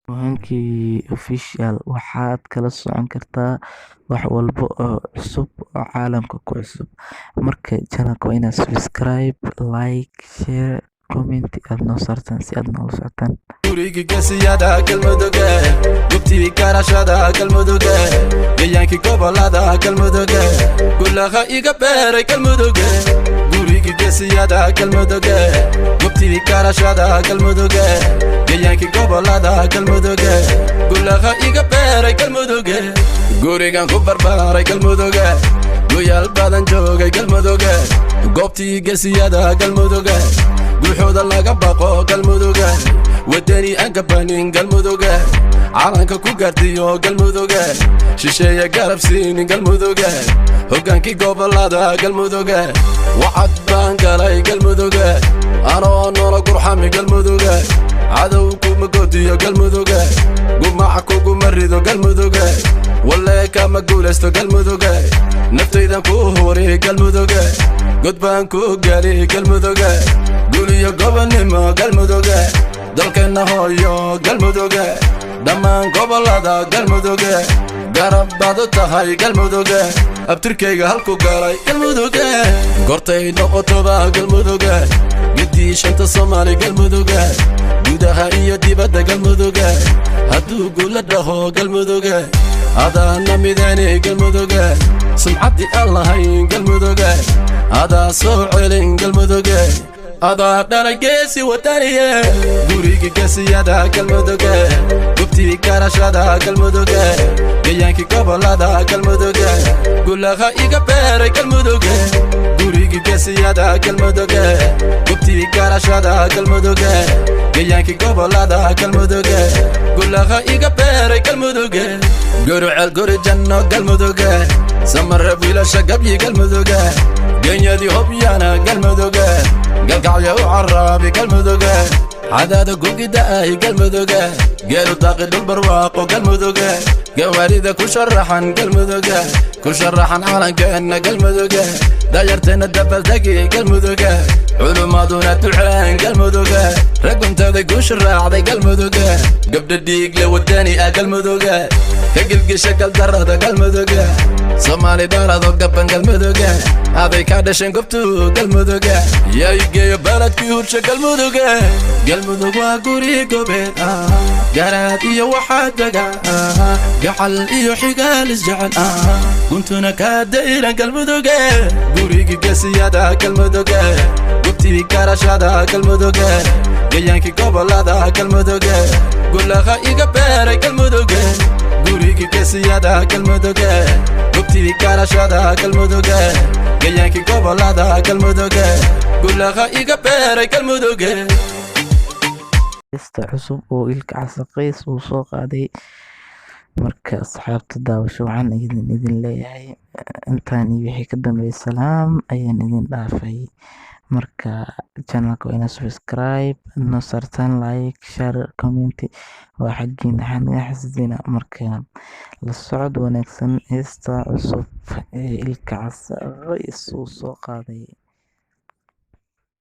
Mohanki Official waxaad kala socon kartaa wax walba oo cusub oo caalamka ku cusub. Marka channelka waa inaad subscribe, like, share, comment aad noo saartaan si aad noola socotaan. guriga gasiyada galmudugga gubtii garashada galmudugga deegaanka gobolada galmudugga gulaha iga beeray galmudugga guriga gasiyada galmudugga gubtii garashada galmudugga deegaanka gobolada galmudugga gulaha iga beeray galmudugga gurigan ku barbaaray galmudugga goyaal badan joogay galmudugga goobtii gasiyada galmudugga guuxooda laga baqo galmudugga wadani aan gabanin galmudugga calanka ku gaardiyo galmudugga shisheeye garab siinin galmudugga hoggaankii gobolada galmudugga wacad baan galay galmudugga anoo noola gurxami galmudugga cadow kuma godiyo galmudugga gumaca kuguma rido galmudugga walee kama guulaysto galmudugga naftaydan ku huri galmudugga god baan ku gali galmudugga guuliyo gobonnimo galmudugga dalkeenna hooyo galmudugga dhammaan gobolada galmudugga garab baad u tahay galmudugga abtirkayga halku galay galmudugga gortay noqotoba galmudugga gidii shanta Soomaali galmudugga gudaha iyo dibadda galmudugga hadduu guula dhaho galmudugga adaana midaynay galmudugga sumcaddii aan lahayn galmudugga adaa soo celin galmudugga adaa dhalay geesi wadaniye guriga gasiyada galmudugga gubtii garashada galmudugga deegaanka gobolada galmudugga gulaha iga beeray galmudugga guriga gasiyada galmudugga gubtii garashada galmudugga deegaanka gobolada galmudugga gulaha iga beeray galmudugga gurucel guri janno galmudugga samarab wiilasha gabyi galmudugga genyadii hobyana galmudugga galgacyo u caraabi galmudugga cadaada gugida ay galmudugga geelu daaqi dhul barwaaqo galmudugga gawaarida ku sharaxan galmudugga ku sharaxan calankeenna galmudugga dayarteena dabaldegi galmudugga culumaduna duceen galmudugga raguntada guusha raacday galmudugga gabdha dhiigle wadani ah galmudugga ka gilgisha galdarada galmudugga Soomaali dhalado gaban galmudugga aday ka dhasheen gobtu galmudugga yay geeyo baladkii hursha galmudugga galmudug waa guri gobeed garaad iyo waxaa daga gacal iyo xigaal isjecel guntuna ka dayran galmudugga guriga gasiyada galmudugga gubtii garashada galmudugga deegaanka gobolada galmudugga gulaha iga beeray galmudugga guriga gasiyada galmudugga gubtii garashada galmudugga deegaanka gobolada galmudugga gulaha iga beeray galmudugga Heesta cusub oo Ilka Casaqays uu soo qaaday. Marka asxaabta daawasho waxaan idin leeyahay intaan iyo wixii ka dambeeyay salaam ayaan idin dhaafay. Marka channelka waa inaad subscribe noo saartaan, like, share, comment waa xaggin naga xasdina. marka la socod wanaagsan heesta cusub ee Ilka Casaqays uu soo qaaday.